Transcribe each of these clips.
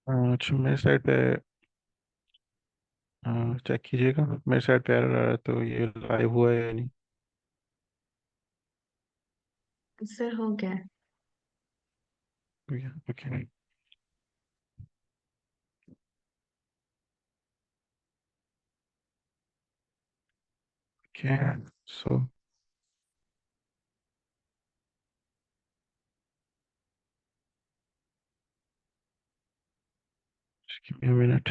अच्छा, मेरे साइड पे चेक कीजिएगा। मेरे साइड पे एरर आ रहा है, तो ये लाइव हुआ है या नहीं? सर हो गया। Okay. Okay. So give me minute.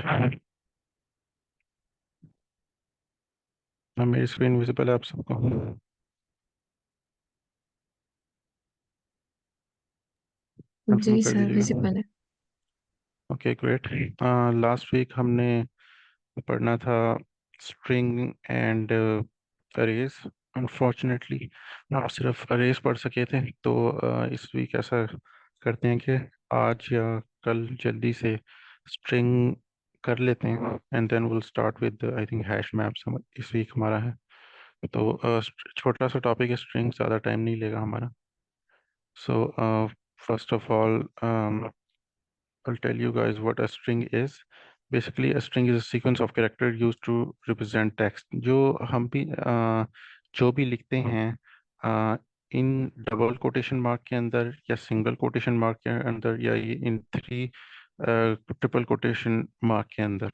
मेरी स्क्रीन विजिबल है आप सबको? कंफर्म जी कर सर दीजिएगा। विजिबल है। Okay, great. लास्ट वीक हमने पढ़ना था स्ट्रिंग एंड अरेज। अनफॉर्चुनेटली आप सिर्फ अरेज पढ़ सके थे, तो इस वीक ऐसा करते हैं कि आज या कल जल्दी से स्ट्रिंग कर लेते हैं, and then will start with I think hash maps. हम इस वीक हमारा है, तो छोटा सा टॉपिक है स्ट्रिंग, ज़्यादा टाइम नहीं लेगा हमारा। So first of all, I'll tell you guys what a string is. Basically, a string is a sequence of character used to represent text. जो भी लिखते हैं इन डबल कोटेशन मार्क के अंदर या सिंगल कोटेशन मार्क के अंदर या ये in three triple quotation mark के अंदर,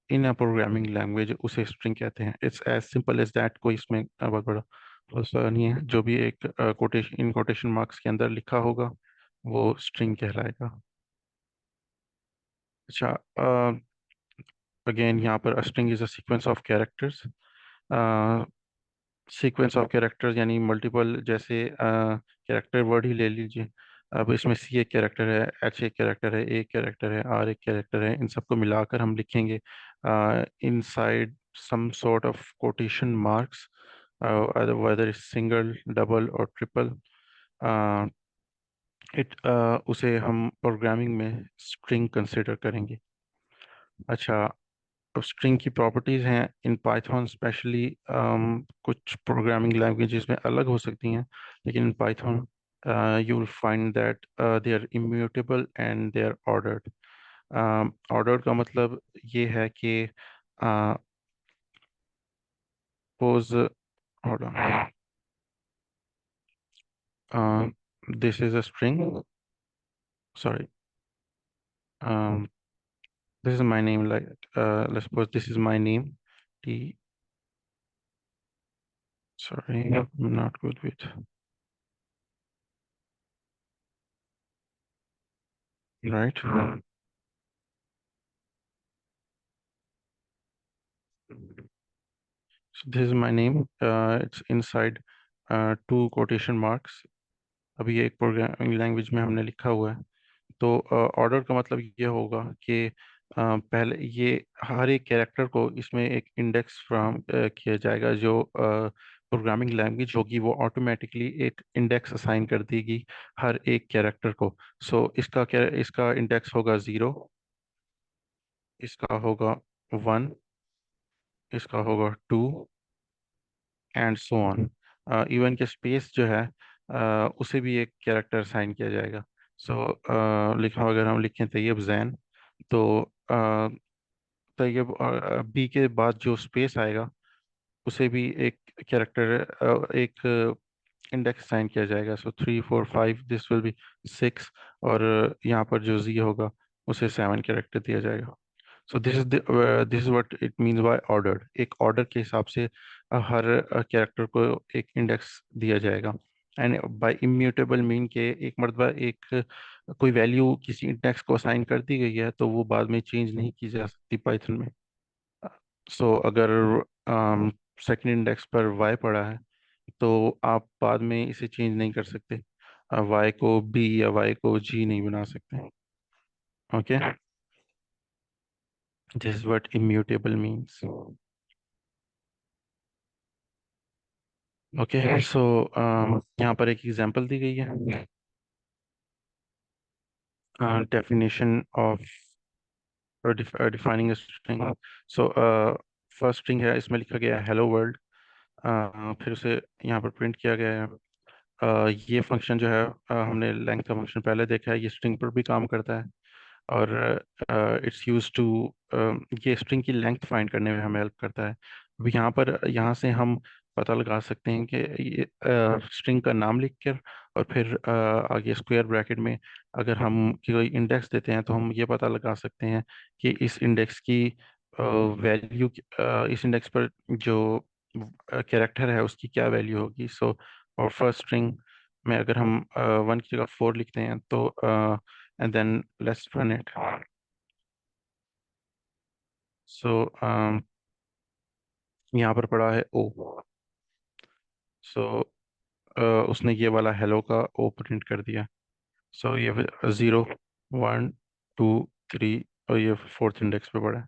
इन अ प्रोग्रामिंग लैंग्वेज उसे स्ट्रिंग कहते हैं। It's as simple as that. कोई इसमें बहुत बड़ा प्रोसेस नहीं है। जो भी एक कोटेशन इन कोटेशन मार्क्स के अंदर लिखा होगा वो स्ट्रिंग कहलाएगा। अच्छा, अगेन यहाँ पर string is a sequence of characters. Sequence of characters यानी मल्टीपल, जैसे कैरेक्टर वर्ड ही ले लीजिए। अब इसमें सी एक कैरेक्टर है, एच एक कैरेक्टर है, ए कैरेक्टर है, आर एक कैरेक्टर है। इन सबको मिलाकर हम लिखेंगे inside some sort of quotation marks, whether is single, double और ट्रिपल। इट उसे हम प्रोग्रामिंग में स्ट्रिंग कंसिडर करेंगे। अच्छा, अब स्ट्रिंग की प्रॉपर्टीज हैं इन पाइथन स्पेशली। कुछ प्रोग्रामिंग लैंग्वेजेस में अलग हो सकती हैं, लेकिन in Python you will find that they are immutable and they are ordered. Ordered का मतलब ये है कि suppose, hold on, this is a string, sorry, um, this is my name, like let's suppose this is my name, T, sorry, I'm not good with, right? So this is my name. It's inside two quotation marks. अभी ये एक programming language में हमने लिखा हुआ है। तो order का मतलब ये होगा कि पहले ये हर एक कैरेक्टर को इसमें एक इंडेक्स फ्राहम किया जाएगा। जो प्रोग्रामिंग लैंग्वेज होगी वो ऑटोमेटिकली एक इंडेक्स असाइन कर देगी हर एक कैरेक्टर को। सो इसका क्या, इसका इंडेक्स होगा 0, इसका होगा 1, इसका होगा 2 एंड सो ऑन। इवन के स्पेस जो है उसे भी एक कैरेक्टर असाइन किया जाएगा। सो लिखा, अगर हम लिखें तैयब जैन, तो तैयब बी के बाद जो स्पेस आएगा उसे भी एक कैरेक्टर, एक इंडेक्स असाइन किया जाएगा। सो 3 4 5, दिस विल बी 6। और यहाँ पर जो जी होगा उसे 7 कैरेक्टर दिया जाएगा। So this is what it means by ordered. एक ऑर्डर के हिसाब से हर कैरेक्टर को एक इंडेक्स दिया जाएगा। एंड बाय इम्यूटेबल मीन के एक मरतबा एक कोई वैल्यू किसी इंडेक्स को असाइन कर दी गई है तो वो बाद में चेंज नहीं की जा सकती पाइथन में। सो अगर सेकंड इंडेक्स पर वाई पड़ा है तो आप बाद में इसे चेंज नहीं कर सकते। वाई को बी या वाई को जी नहीं बना सकते। Okay, this is what immutable means. Okay, so यहाँ पर एक एग्जांपल दी गई है, definition of defining string. So first string है, इसमें लिखा गया है हेलो वर्ल्ड। फिर उसे यहाँ पर प्रिंट किया गया है। ये फंक्शन जो है, हमने लेंथ का फंक्शन पहले देखा है, ये स्ट्रिंग पर भी काम करता है। और इट्स यूज टू ये स्ट्रिंग की लेंथ फाइंड करने में हमें हेल्प करता है। अब यहाँ से हम पता लगा सकते हैं कि ये स्ट्रिंग का नाम लिख कर और फिर आगे स्क्वायर ब्रैकेट में अगर हम कोई इंडेक्स देते हैं तो हम ये पता लगा सकते हैं कि इस इंडेक्स की वैल्यू, इस इंडेक्स पर जो कैरेक्टर है उसकी क्या वैल्यू होगी। सो और फर्स्ट स्ट्रिंग में अगर हम 1 की जगह 4 लिखते हैं तो and then let's run it. So यहाँ पर पड़ा है ओ। सो उसने ये वाला हेलो का ओ प्रिंट कर दिया। सो ये 0 1 2 3 और ये फोर्थ इंडेक्स पे पड़ा है।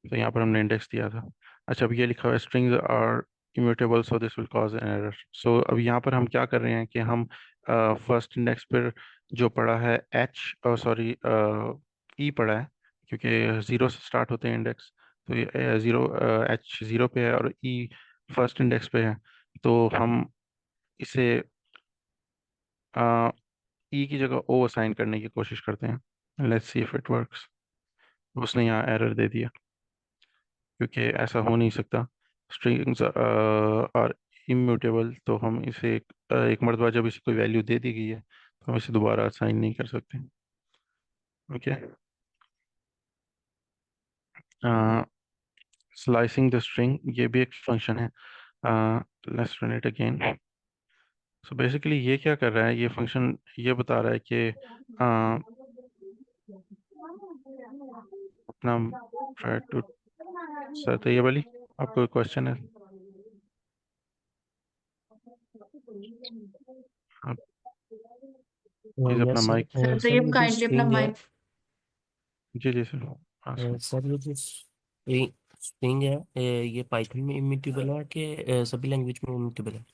तो यहाँ पर हमने इंडेक्स दिया था। अच्छा, अब ये लिखा हुआ है strings are immutable so this will cause an error. So अब यहाँ पर हम क्या कर रहे हैं कि हम फर्स्ट इंडेक्स पर जो पड़ा है एच, सॉरी ई पड़ा है, क्योंकि ज़ीरो से स्टार्ट होते हैं इंडेक्स। तो ये ज़ीरो, एच ज़ीरो पे है और ई फर्स्ट इंडेक्स पे है। तो हम इसे ई की जगह ओ असाइन करने की कोशिश करते हैं। Let's see if it works. उसने यहाँ एरर दे दिया क्योंकि ऐसा हो नहीं सकता। स्ट्रिंग्स आर इम्यूटेबल, तो हम इसे एक मरतबा जब इसे कोई वैल्यू दे दी गई है तो हम इसे दोबारा असाइन नहीं कर सकते। ओके। स्लाइसिंग द स्ट्रिंग ये भी एक फंक्शन है। Let's run it again. So basically ये क्या कर रहा है, ये फंक्शन ये बता रहा है कि अपना ट्राई टू। सर तो ये वाली आपको क्वेश्चन है, आप प्लीज अपना यस माइक। सर, सर तो सर ये ये जो काइंडली अपना स्ट्रिंग है, माइक। जी जी सर। हाँ सर। सर ये जो स्ट्रिंग है, ये पाइथन में इम्यूटेबल है कि सभी लैंग्वेज में इम्यूटेबल है?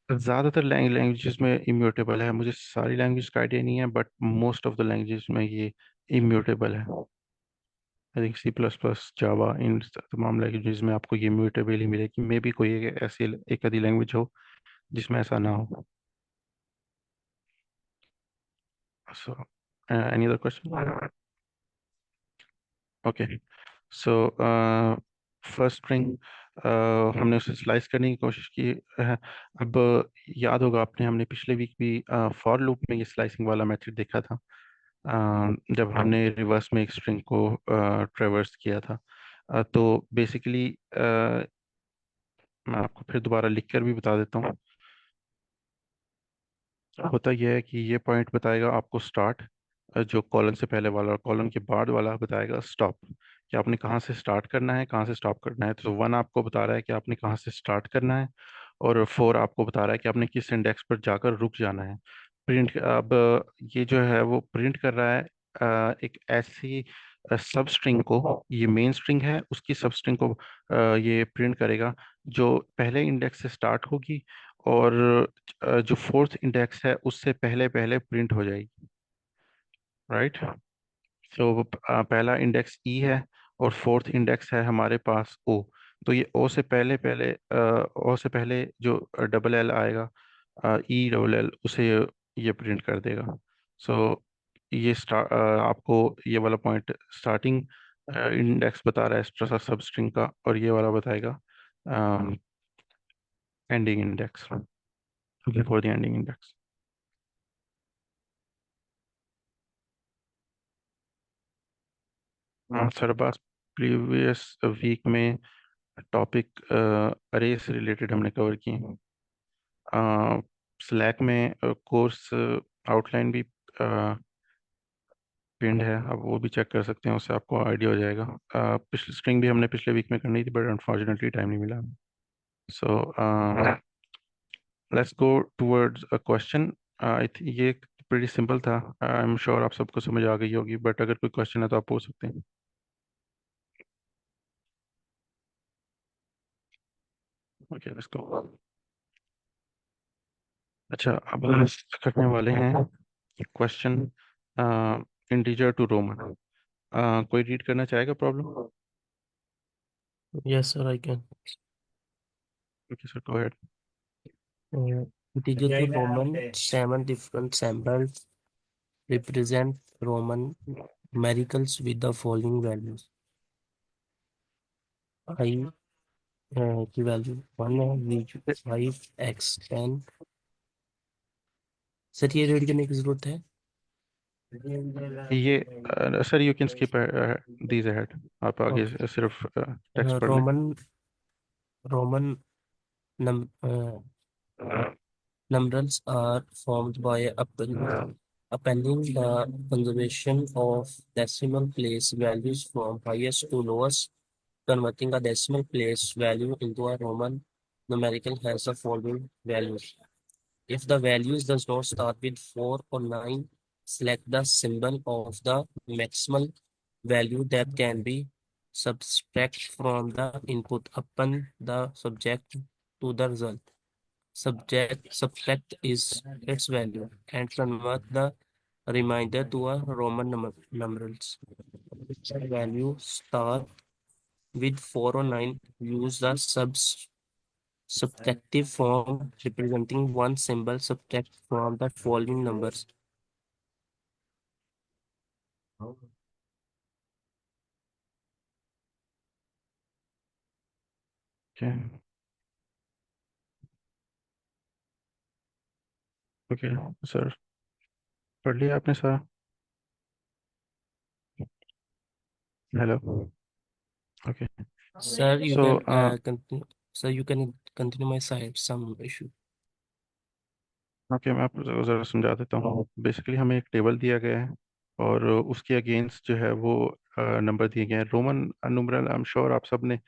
ज़्यादातर लैंग्वेजेस में इम्यूटेबल है, मुझे सारी लैंग्वेज का आइडिया नहीं है but most of the languages में ये इम्यूटेबल है। I think C plus plus Java इन तमाम लैंग्वेजेस में आपको ये इम्यूटेबल ही मिलेगी। मे भी कोई ऐसी एक आधी लैंग्वेज हो जिसमें ऐसा ना हो। So any other question? Okay. सो फर्स्ट स्ट्रिंग हमने उसे स्लाइस करने की कोशिश की है। अब याद होगा आपने, हमने पिछले वीक भी फॉर लूप में ये स्लाइसिंग वाला मेथड देखा था, जब हमने रिवर्स में एक स्ट्रिंग को ट्रेवर्स किया था। तो बेसिकली मैं आपको फिर दोबारा लिख कर भी बता देता हूँ। होता यह है कि ये पॉइंट बताएगा आपको स्टार्ट, जो कॉलन से पहले वाला और कॉलन के बाद वाला बताएगा स्टॉप, कि आपने कहाँ से स्टार्ट करना है कहाँ से स्टॉप करना है। तो 1 आपको बता रहा है कि आपने कहाँ से स्टार्ट करना है और 4 आपको बता रहा है कि आपने किस इंडेक्स पर जाकर रुक जाना है। प्रिंट अब ये जो है वो प्रिंट कर रहा है एक ऐसी सब स्ट्रिंग को, ये मेन स्ट्रिंग है उसकी सब स्ट्रिंग को ये प्रिंट करेगा जो पहले इंडेक्स से स्टार्ट होगी और जो फोर्थ इंडेक्स है उससे पहले पहले प्रिंट हो जाएगी। राइट। तो पहला इंडेक्स ई है और फोर्थ इंडेक्स है हमारे पास ओ। तो ये ओ से पहले पहले ओ से पहले जो डबल एल आएगा, ई डबल एल, उसे ये प्रिंट कर देगा। सो ये आपको ये वाला पॉइंट स्टार्टिंग इंडेक्स बता रहा है सब स्ट्रिंग का, और ये वाला बताएगा ending index, before the ending index. हाँ सर, बस प्रीवियस वीक में टॉपिक अरे से रिलेटेड हमने कवर किए। स्लैक में कोर्स आउटलाइन भी पिंड है, आप वो भी चेक कर सकते हैं, उससे आपको आइडिया हो जाएगा। पिछले स्ट्रिंग भी हमने पिछले वीक में करनी थी बट अनफॉर्चुनेटली टाइम नहीं मिला। So let's go towards a question. ये प्रीटी सिंपल था, आई एम श्योर आप सबको समझ आ गई होगी, बट अगर कोई क्वेश्चन है तो आप पूछ सकते हैं। Okay let's go. अच्छा, अब हम करने वाले हैं क्वेश्चन इंटीजर टू रोमन। कोई रीड करना चाहेगा problem? Yes sir, I can. Okay sir, go ahead. Integer to Roman, 7 different symbols represent Roman numericals with the following values. I की वैल्यू 1 है, v 5 x 10। सर ये read करने की जरूरत है? ये sir you can skip these ahead, आप आगे ओके। सिर्फ टेक्स्ट पढ़ लें। Roman Roman num numerals are formed by appending the conservation of decimal place values from highest to lowest. Converting a decimal place value into a Roman numerical has the following values. If the values does not start with 4 or 9, select the symbol of the maximal value that can be subtracted from the input upon the subject to the result. Subtract is its value and convert the remainder to a Roman numerals. If the value start with 4 or 9, use the subtractive form representing one symbol subtract from the following numbers. Okay okay sir, पढ़ लिया आपने सारा? Hello. Okay Sir, you so can continue. Sir, you can continue my side some issue. Okay, मैं आपको ज़रा समझा देता हूँ। बेसिकली हमें एक टेबल दिया गया है और उसके अगेंस्ट जो है वो नंबर दिए गए हैं। Roman numeral I am sure आप सब ने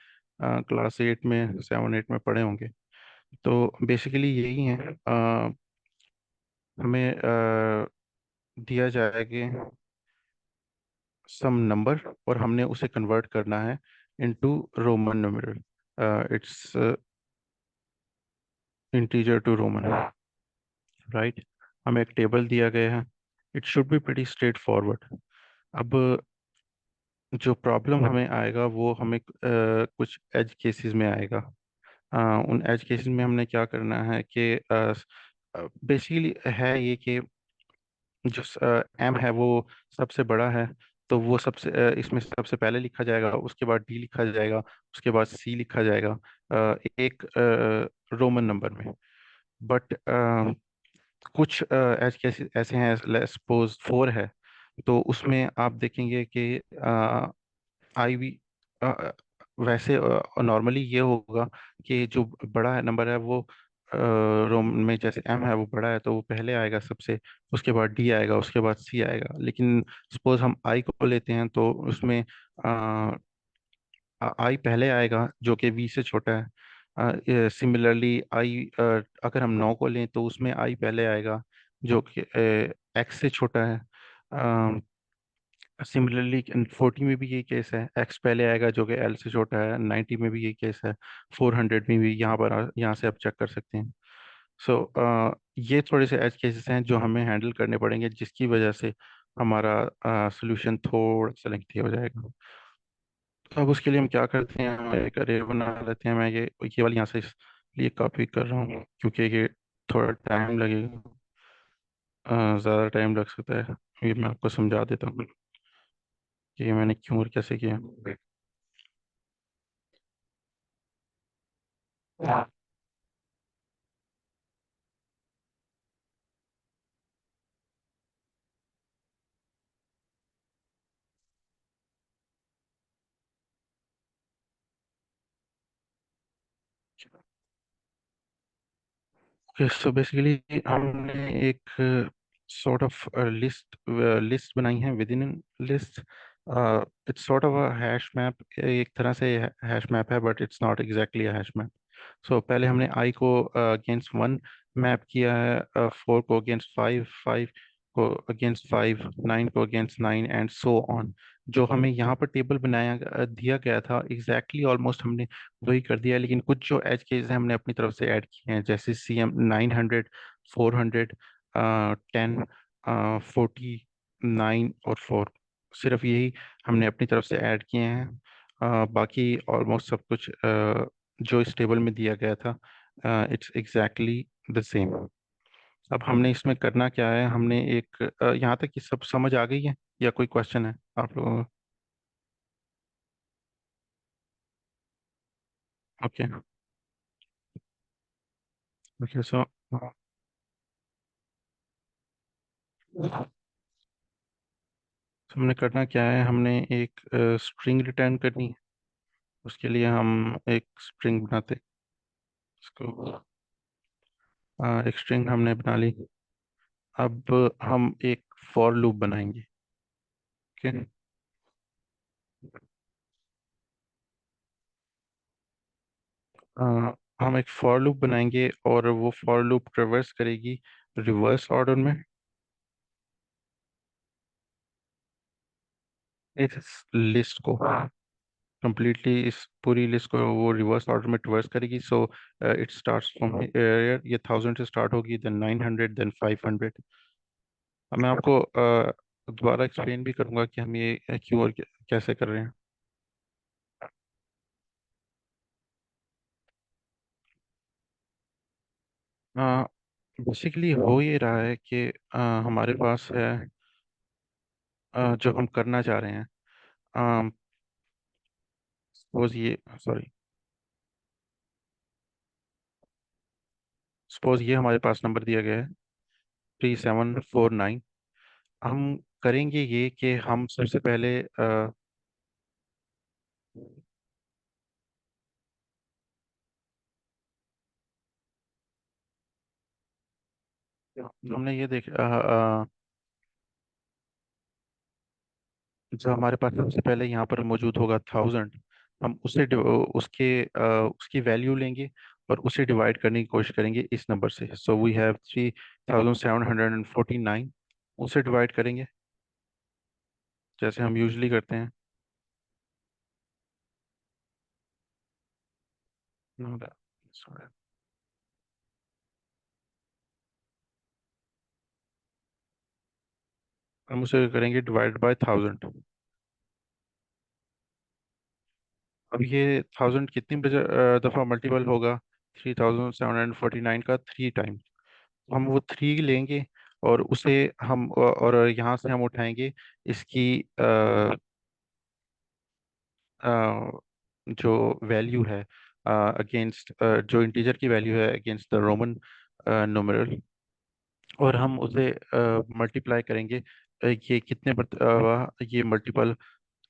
क्लास 8 में 7 8 में पढ़े होंगे। तो बेसिकली यही है, हमें दिया जाएगा सम नंबर और हमने उसे कन्वर्ट करना है into roman numeral. It's integer to roman, right. हमें एक टेबल दिया गया है। It should be pretty straightforward. अब जो प्रॉब्लम हमें आएगा वो हमें कुछ एज केसेस में आएगा। उन एज केसेस में हमने क्या करना है कि बेसिकली है ये कि जो एम है वो सबसे बड़ा है, तो वो सबसे इसमें सबसे पहले लिखा जाएगा, उसके बाद डी लिखा जाएगा, उसके बाद सी लिखा जाएगा एक रोमन नंबर में। बट कुछ एज केसेस ऐसे हैं, सपोज 4 है, तो उसमें आप देखेंगे कि आई वी वैसे नॉर्मली ये होगा कि जो बड़ा नंबर है वो रोम में, जैसे एम है वो बड़ा है तो वो पहले आएगा सबसे, उसके बाद डी आएगा, उसके बाद सी आएगा। लेकिन सपोज हम आई को लेते हैं तो उसमें आई पहले आएगा जो कि वी से छोटा है। सिमिलरली आई, अगर हम 9 को लें तो उसमें आई पहले आएगा जो कि एक्स से छोटा है। सिमिलरली 40 में भी यही केस है, एक्स पहले आएगा जो कि एल से छोटा है। 90 में भी यही केस है। 400 में भी यहाँ पर यहाँ से आप चेक कर सकते हैं। सो ये थोड़े से एज केसेस हैं जो हमें हैंडल करने पड़ेंगे, जिसकी वजह से हमारा सोल्यूशन थोड़ा सा लेंथी हो जाएगा। तो अब उसके लिए हम क्या करते हैं, हम एक अरे बना लेते हैं। मैं ये वाली यहाँ से इसलिए कॉपी कर रहा हूँ क्योंकि ये थोड़ा टाइम लगेगा, ज़्यादा टाइम लग सकता है। ये मैं आपको समझा देता हूँ कि ये मैंने क्यों और कैसे किया। सो बेसिकली हमने एक सॉर्ट ऑफ लिस्ट बनाई है with in list. It's sort of a hash map, एक तरह से हैश मैप है but it's not exactly a hash map. So पहले हमने आई को अगेंस्ट 1 मैप किया है, 4 को अगेंस्ट 5, 5 को अगेंस्ट 5, 9 को अगेंस्ट 9 एंड सो ऑन। जो हमें यहाँ पर टेबल दिया गया था एग्जैक्टली ऑलमोस्ट हमने वही कर दिया है, लेकिन कुछ जो एज केस हैं हमने अपनी तरफ से ऐड किए हैं, जैसे CM 900, 400, 10, 49 और 4। सिर्फ यही हमने अपनी तरफ से ऐड किए हैं। बाकी ऑलमोस्ट सब कुछ जो इस टेबल में दिया गया था इट्स एग्जैक्टली द सेम। अब हमने इसमें करना क्या है, हमने एक यहाँ तक कि सब समझ आ गई है या कोई क्वेश्चन है आप लोगों का? ओके। ओके सो हमने करना क्या है, हमने एक स्ट्रिंग रिटर्न करनी है। उसके लिए हम एक स्ट्रिंग बनाते हैं। इसको एक स्ट्रिंग हमने बना ली। अब हम एक फॉर लूप बनाएंगे। ओके। अ, हम एक फॉर लूप बनाएंगे और वो फॉर लूप ट्रेवर्स करेगी रिवर्स ऑर्डर में इस लिस्ट को। कंप्लीटली इस पूरी लिस्ट को वो रिवर्स ऑर्डर में ट्रेवर्स करेगी। सो इट स्टार्ट्स फ्रॉम ये 1000 से स्टार्ट होगी, देन 900, देन 500। अब मैं आपको दोबारा एक्सप्लेन भी करूंगा कि हम ये क्यों और कैसे कर रहे हैं। बेसिकली हो ये रहा है कि हमारे पास है जो हम करना चाह रहे हैं। सपोज ये सॉरी सपोज ये हमारे पास नंबर दिया गया है 3749। हम करेंगे ये कि हम सबसे पहले हमने ये देख जो हमारे पास सबसे पहले यहाँ पर मौजूद होगा 1000। हम उसकी वैल्यू लेंगे और उसे डिवाइड करने की कोशिश करेंगे इस नंबर से। So we have 3749। उसे डिवाइड करेंगे जैसे हम यूजली करते हैं। Sorry. हम उसे करेंगे डिवाइड बाय 1000। अब ये 1000 कितनी दफ़ा मल्टीपल होगा? 3749 का 3 टाइम। हम वो 3 लेंगे और उसे हम और यहाँ से हम उठाएंगे इसकी जो वैल्यू है अगेंस्ट जो इंटीजर की वैल्यू है अगेंस्ट द रोमन न्यूमेरल। और हम उसे मल्टीप्लाई करेंगे। ये कितने ये मल्टीपल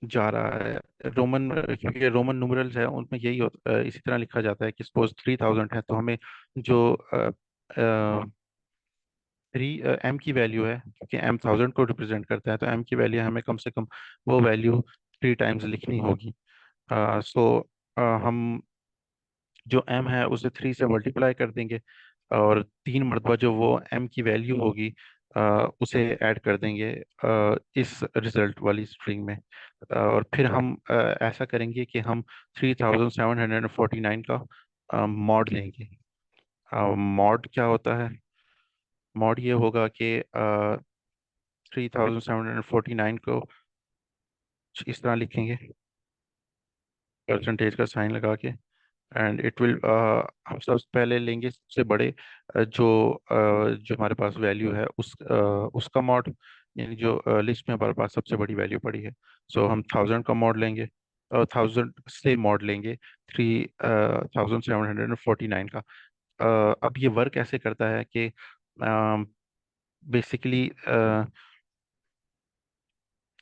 जा रहा है रोमन, क्योंकि रोमन न्यूमरल्स है उनमें यही होता इसी तरह लिखा जाता है कि सपोज 3000 है तो हमें जो थ्री एम की वैल्यू है, क्योंकि एम 1000 को रिप्रेजेंट करता है तो एम की वैल्यू हमें कम से कम वो वैल्यू 3 टाइम्स लिखनी होगी। सो हम जो m है उसे 3 से मल्टीप्लाई कर देंगे और 3 मरतबा जो वो m की वैल्यू होगी उसे ऐड कर देंगे इस रिजल्ट वाली स्ट्रिंग में। और फिर हम ऐसा करेंगे कि हम 3749 का मॉड लेंगे। मॉड क्या होता है? मॉड ये होगा कि 3749 को इस तरह लिखेंगे परसेंटेज का साइन लगा के। एंड इट विल हम सबसे पहले लेंगे सबसे बड़े जो हमारे पास वैल्यू है उसका मॉड, यानी जो लिस्ट में हमारे पास सबसे बड़ी वैल्यू पड़ी है। सो हम 1000 का मॉड लेंगे और 1000 से मॉड लेंगे 3749 का। अब ये वर्क ऐसे करता है कि बेसिकली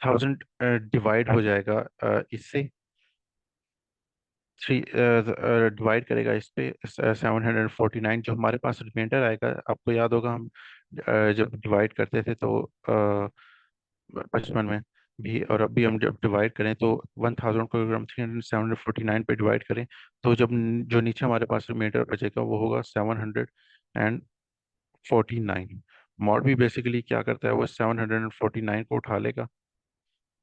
1000 डिवाइड हो जाएगा इससे। थ्री डिवाइड करेगा इस पे 749। जो हमारे पास रिमाइंडर आएगा, आपको याद होगा हम जब डिवाइड करते थे तो बचपन में भी और अब भी हम जब डिवाइड करें तो 1000 को अगर हम 749 पे डिवाइड करें तो जो नीचे हमारे पास रिमाइंडर बचेगा वो होगा 749। मॉड भी बेसिकली क्या करता है, वो 749 को उठा लेगा।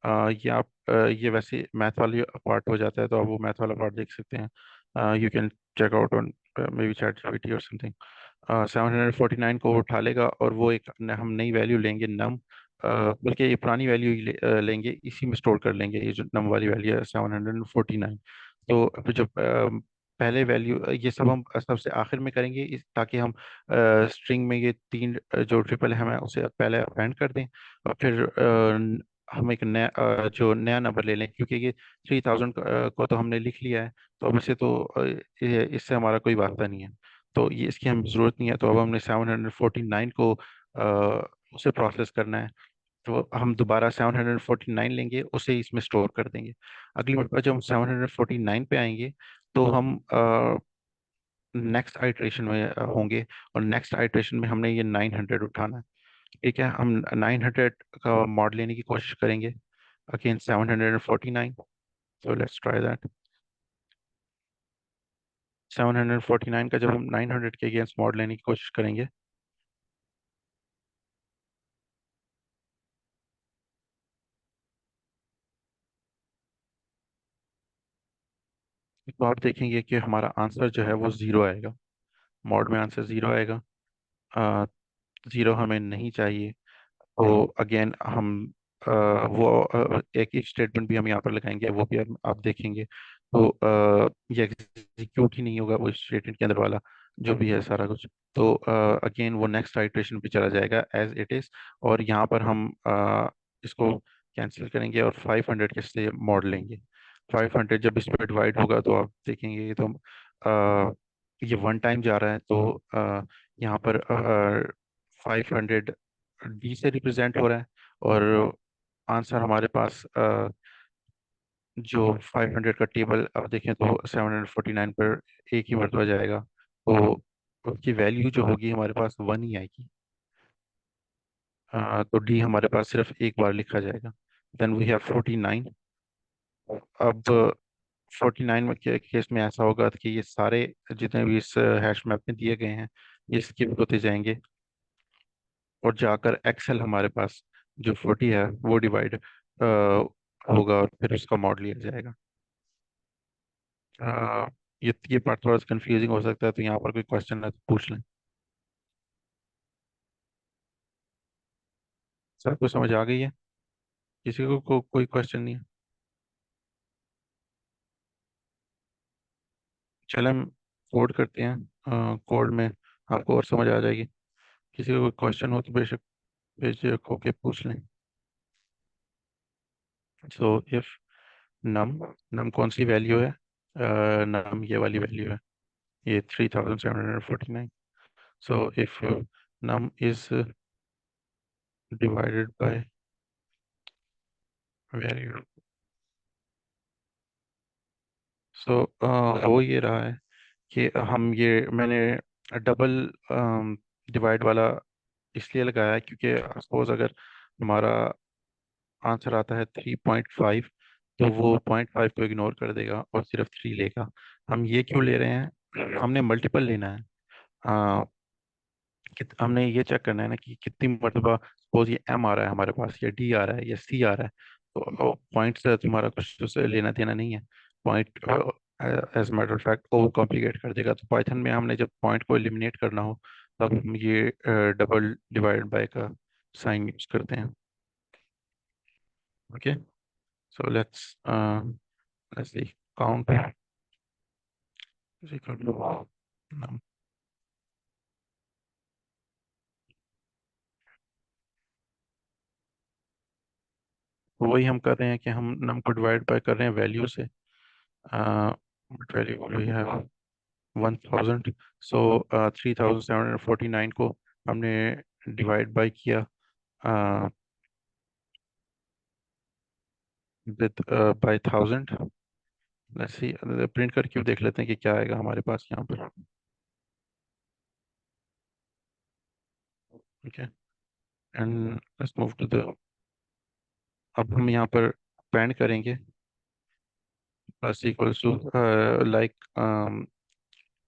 ये आप ये वैसे मैथ वाली पार्ट हो जाता है तो आप वो मैथ वाला पार्ट देख सकते हैं। You can check out on maybe ChatGPT और समथिंग। 749 को उठा लेगा और वो एक हम नई वैल्यू लेंगे नम, बल्कि ये पुरानी वैल्यू लेंगे, इसी में स्टोर कर लेंगे ये जो नम वाली वैल्यू है 749। तो अब जब पहले वैल्यू ये सब हम सबसे आखिर में करेंगे ताकि हम स्ट्रिंग में ये 3 जो ट्रिपल है हमें उसे पहले अपेंड कर दें और फिर हम एक नया जो नया नंबर ले लें, क्योंकि ये 3000 को तो हमने लिख लिया है। तो अब इसे तो इससे हमारा कोई वास्ता नहीं है। तो ये इसकी हमें ज़रूरत नहीं है। तो अब हमने 749 को उसे प्रोसेस करना है। तो हम दोबारा 749 लेंगे, उसे इसमें स्टोर कर देंगे। अगली मरतबा जब हम 749 पे आएंगे तो हम नेक्स्ट आइट्रेशन में होंगे। और नेक्स्ट आइट्रेशन में हमने ये 900 उठाना है। ठीक है, हम 900 का मॉड लेने की कोशिश करेंगे against 749। So let's try that. 749 का जब हम 900 के अगेंस्ट मॉड लेने की कोशिश करेंगे, तो आप देखेंगे कि हमारा आंसर जो है वो ज़ीरो आएगा। मॉड में आंसर ज़ीरो आएगा। ज़ीरो हमें नहीं चाहिए। तो अगेन हम एक एक स्टेटमेंट भी हम यहाँ पर लगाएंगे, वो भी आप देखेंगे। तो ये एग्जीक्यूट ही नहीं होगा वो स्टेटमेंट के अंदर वाला जो भी है सारा कुछ। तो अगेन वो नेक्स्ट आइट्रेशन पे चला जाएगा एज इट इज़। और यहाँ पर हम इसको कैंसिल करेंगे और 500 के से मोड़ लेंगे। 500 जब इस पर डिवाइड होगा तो आप देखेंगे तो ये वन टाइम जा रहा है। तो यहाँ पर 500 डी से रिप्रेजेंट हो रहा है। और आंसर हमारे पास जो 500 का टेबल अब देखें तो 749 पर एक ही मरतबा जाएगा। तो उसकी वैल्यू जो होगी हमारे पास वन ही आएगी। तो डी हमारे पास सिर्फ एक बार लिखा जाएगा। Then we have 49। अब 49 में के केस में ऐसा होगा कि ये सारे जितने भी इस हैश मैप में दिए गए हैं ये स्किप होते जाएंगे। और जाकर एक्सेल हमारे पास जो 40 है वो डिवाइड होगा और फिर उसका मॉड लिया जाएगा। ये पार्ट थोड़ा सा कंफ्यूजिंग हो सकता है, तो यहाँ पर कोई क्वेश्चन है तो पूछ लें। सर को समझ आ गई है? किसी को कोई क्वेश्चन नहीं है? चलें हम कोड करते हैं। कोड में आपको और समझ आ जाएगी। किसी को कोई क्वेश्चन हो तो बेशक बेझिझक होके पूछ लें। सो इफ नम नम कौन सी वैल्यू है? नम ये वाली वैल्यू है, ये 3749। So if num is divided by value, सो हो ये रहा है कि हम ये मैंने डबल डिवाइड वाला इसलिए लगाया है क्योंकि सपोज अगर हमारा आंसर आता है 3.5, तो वो 0.5 को इग्नोर कर देगा और सिर्फ 3 लेगा। हम ये क्यों ले रहे हैं? हमने मल्टीपल लेना है। हमने ये चेक करना है ना कि कितनी मरतबा सपोज ये एम आ रहा है हमारे पास, या डी आ रहा है, या सी आ रहा है। तो पॉइंट से तुम्हारा कुछ उससे लेना देना नहीं है। Point as matter fact overcomplicate कर देगा। तो पाइथन में हमने जब पॉइंट को एलिमिनेट करना हो तब हम ये डबल डिवाइड बाय का साइन यूज करते हैं। Okay, so let's see count is equal to num. वही हम कर रहे हैं कि हम नम को डिवाइड बाय कर रहे हैं वैल्यू से। But value we have 1000। So 3749 को हमने डिवाइड बाय किया with by 1000। Let's see, print करके देख लेते हैं कि क्या आएगा हमारे पास यहाँ पर। ठीक है, and let's move to the, अब हम यहाँ पर पेंड करेंगे plus equals to like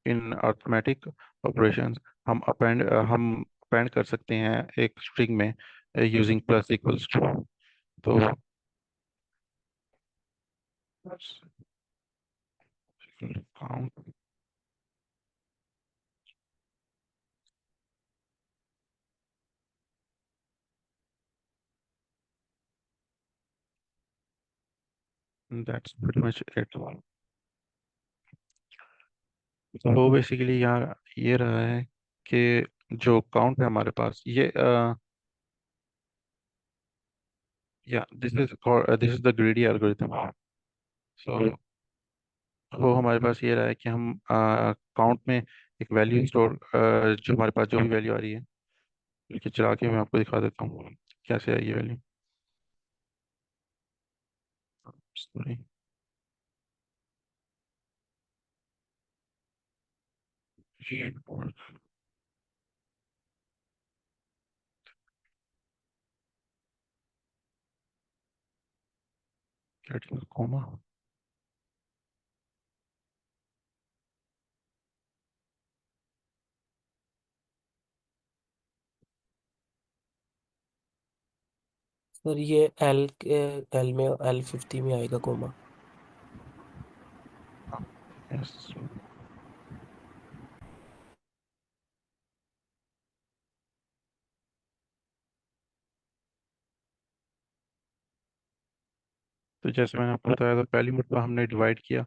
in arithmetic operations. हम अपेंड कर सकते हैं एक स्ट्रिंग में यूजिंग प्लस इक्वल्स टू। तो count, that's pretty much it. तो वो बेसिकली यहाँ ये रहा है कि जो काउंट है हमारे पास, या this is the greedy algorithm. So वो हमारे पास ये रहा है कि हम काउंट में एक वैल्यू स्टोर, जो हमारे पास जो भी वैल्यू आ रही है, लेके चला के मैं आपको दिखा देता हूँ कैसे है ये वैल्यू। सॉरी। कॉमा। सर ये एल में L50 में आएगा कोमा। यस। तो जैसे मैंने आपको बताया था, पहली मरतबा हमने डिवाइड किया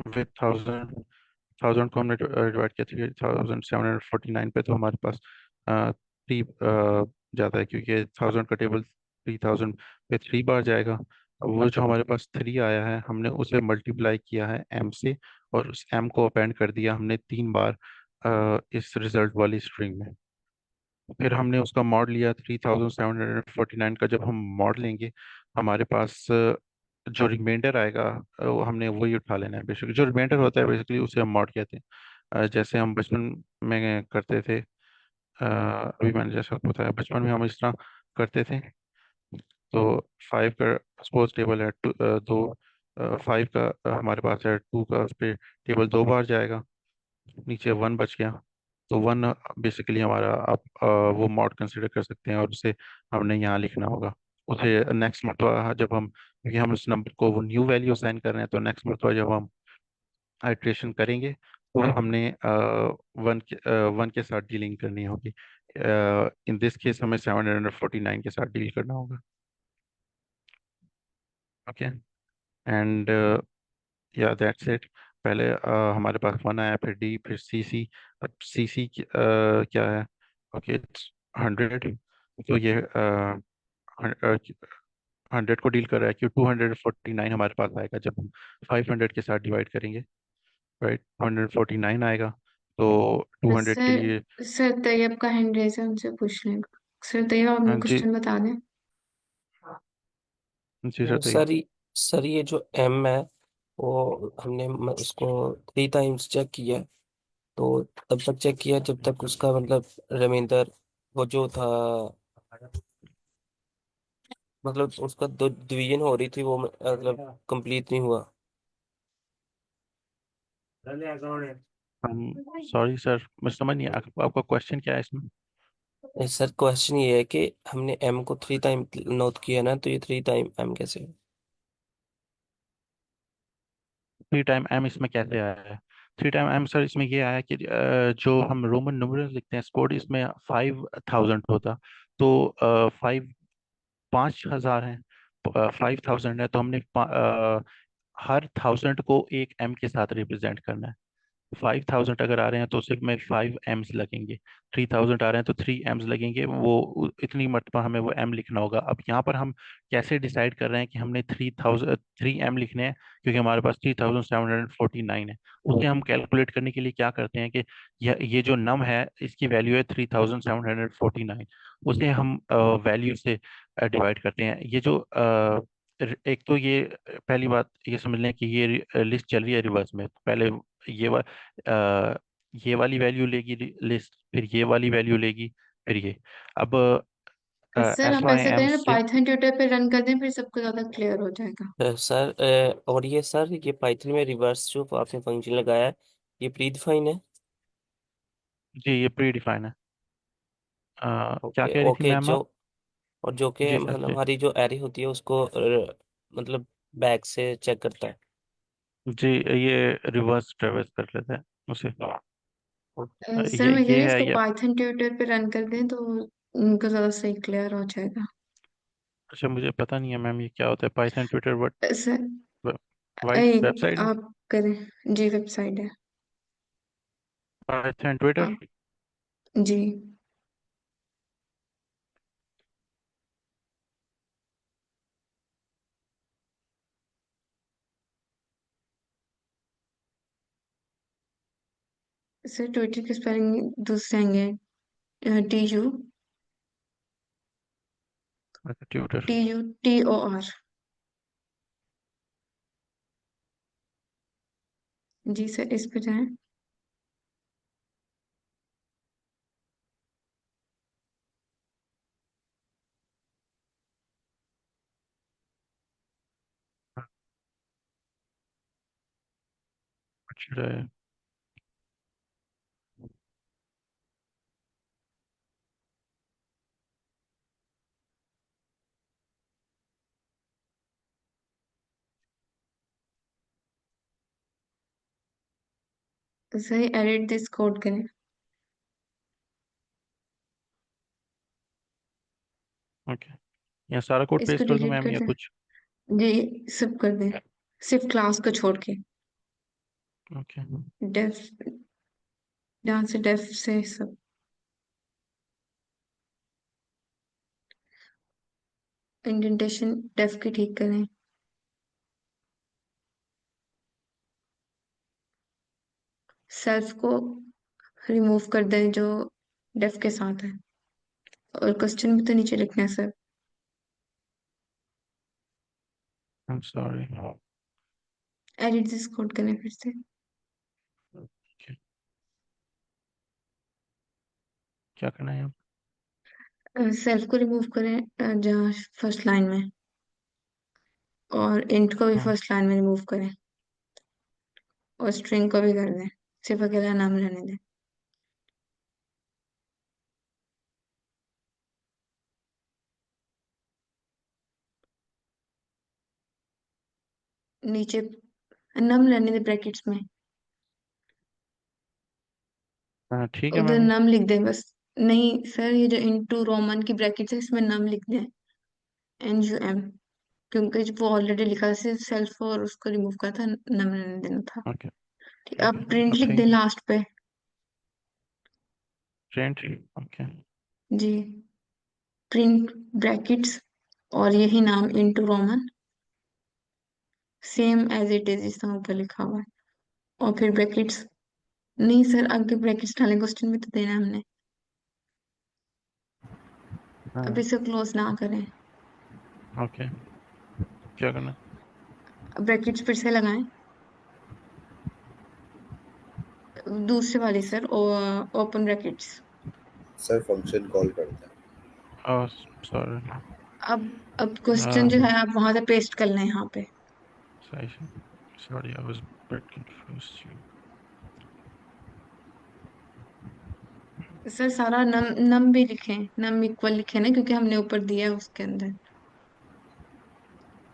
विथ 1000। 1000 को हमने डिवाइड किया 3749 पे, तो हमारे पास 3 जाता है, क्योंकि 1000 का टेबल 3000 पे 3 बार जाएगा। अब वो जो हमारे पास 3 आया है, हमने उसे मल्टीप्लाई किया है m से, और उस m को अपेंड कर दिया हमने 3 बार इस रिजल्ट वाली स्ट्रिंग में। फिर हमने उसका मॉड लिया 3749 का। जब हम मॉड लेंगे, हमारे पास जो रिमाइंडर आएगा, वो हमने वही उठा लेना है। बेसिकली जो रिमाइंडर होता है, बेसिकली उसे हम मॉड कहते हैं। जैसे हम बचपन में करते थे, अभी मैंने जैसा आपको बताया, बचपन में हम इस तरह करते थे। तो 5 का सपोज टेबल है, दो। 5 का हमारे पास है, 2 का उस पर टेबल 2 बार जाएगा, नीचे 1 बच गया। तो 1 बेसिकली हमारा, आप वो मॉड कंसिडर कर सकते हैं, और उसे हमने यहाँ लिखना होगा। उसे नेक्स्ट मरतबा जब हम, क्योंकि हम इस नंबर को वो न्यू वैल्यू असाइन कर रहे हैं, तो नेक्स्ट मरतबा जब हम आइट्रेशन करेंगे, तो हमने 1 के साथ डीलिंग करनी होगी। इन दिस केस हमें 749 के साथ डील करना होगा। ओके। एंड या दैट्स इट। पहले हमारे पास 1 आया, फिर डी, फिर सी सी। अब सी सी क्या है? ओके, 100। तो ये 100 को डील कर रहा है, कि 249 हमारे पास आएगा जब हम 500 के साथ डिवाइड करेंगे। राइट, 149 आएगा। तो 200 के लिए। सर तैयब का हैंड रेज है, उनसे पूछ लें। सर तैयब आप हाँ मुझे जी। क्वेश्चन बता दें। जी सर, बताइए। सर सर ये जो M है वो हमने उसको 3 टाइम्स चेक किया। तो तब तक चेक किया जब तक उसका मतलब रिमाइंडर वो जो था, मतलब उसका दो डिवीजन हो रही थी वो मतलब कंप्लीट नहीं हुआ। हम सॉरी सर, मुझे समझ नहीं आया, आपका क्वेश्चन क्या है इसमें? सर क्वेश्चन ये है कि हमने M को 3 टाइम नोट किया ना, तो ये 3 टाइम M कैसे है? 3 टाइम m इसमें कैसे आया है? 3 टाइम m सर इसमें ये आया कि जो हम रोमन न्यूमरल्स लिखते हैं स्पोर्ट, इसमें 5000 होता। तो 5,000 है, 5000 है, तो हमने हर 1000 को एक m के साथ रिप्रेजेंट करना है। 5000 अगर आ रहे हैं, तो सिर्फ में 5 एम्स लगेंगे। 3000 आ रहे हैं, तो 3 एम्स लगेंगे। वो इतनी मरतबा हमें वो एम लिखना होगा। अब यहाँ पर हम कैसे डिसाइड कर रहे हैं कि हमने 3 एम लिखने हैं? क्योंकि हमारे पास 3749 है। उसे हम कैलकुलेट करने के लिए क्या करते हैं कि ये जो नम है, इसकी वैल्यू है 3749। उसे हम वैल्यू से डिवाइड करते हैं। ये जो एक तो ये पहली बात ये समझ लें कि ये लिस्ट चल रही है रिवर्स में। पहले ये अ, ये वाली वैल्यू लेगी लिस्ट, फिर ये वाली वैल्यू लेगी, फिर ये। अब सर एस आप वाई ऐसा एम करें ना, से। पाइथन ट्यूटर पे रन कर दें, फिर सबको ज्यादा क्लियर हो जाएगा। सर और ये सर ये पाइथन में रिवर्स जो आपने फंक्शन लगाया है, ये प्री डिफाइन है? जी, ये प्री डिफाइन है। क्या ओके कह रही थी ओके। मैम जो आप? और जो कि जी सर मतलब जी। हमारी जो एरे होती है उसको मतलब बैक से चेक करता है। जी, ये रिवर्स ट्रेवर्स कर लेते हैं उसे। सर मैं कह रही ये हूँ है इसको ये। पाइथन ट्यूटर पे रन कर दें, तो उनको ज्यादा सही क्लियर हो जाएगा। अच्छा, मुझे पता नहीं है मैम ये क्या होता है Python Twitter, but sir website है आप करें, जी वेबसाइट है। Python Twitter. आप जी सर ट्विटर की स्पेलिंग दूसरे आएंगे, TU अच्छा, ट्यूटर। TUTOR। जी सर, इस पे जाएं। अच्छा है। सर एडिट दिस कोड करें। ओके, यहाँ सारा कोड इसको पेस्ट कर दूं डिलीट मैम कर या दें। कुछ? जी, सब कर दें, सिर्फ क्लास को छोड़ के। ओके। डेफ, जहाँ से डेफ से सब इंडेंटेशन डेफ की ठीक करें। सेल्फ को रिमूव कर दें जो डेफ के साथ है, और क्वेश्चन भी तो नीचे लिखना है sir. I am sorry. Edit this code करें फिर से। क्या करना है अब? सेल्फ को रिमूव करें, जहाँ फर्स्ट लाइन में, और इंट को भी हाँ, फर्स्ट लाइन में रिमूव करें, और स्ट्रिंग को भी कर दें, सिर्फ अकेला नाम रहने दें। नीचे नम रहने दें ब्रैकेट्स में, हाँ, ठीक है उधर मैम। नम लिख दें बस। नहीं सर, ये जो इनटू रोमन की ब्रैकेट्स है इसमें नम लिख दें, NUM, क्योंकि जो वो ऑलरेडी लिखा था, सिर्फ सेल्फ और उसको रिमूव करा था, नम रहने देना था। ओके। ठीक, ओके, अब प्रिंट लिख दें थैंक यू। लास्ट पे। प्रिंट। ओके। जी, प्रिंट ब्रैकेट्स और यही नाम into roman, same as it is जिस तरह ऊपर लिखा हुआ है, और फिर ब्रैकेट्स। नहीं सर, आगे ब्रैकेट्स डालें, क्वेश्चन में तो देना है हमने। अब हाँ। इसे क्लोज ना करें, ओके, क्या करना? ब्रैकेट्स फिर से लगाएं, दूसरे वाली sir, open brackets. Sir function call करते हैं। ओह, सॉरी। अब क्वेश्चन जो है आप वहां से पेस्ट कर लें यहाँ पे। सही से। Sorry, I was bit confused. Sir सारा नम नम भी लिखें, नम इक्वल लिखे ना, क्योंकि हमने ऊपर दिया है उसके अंदर।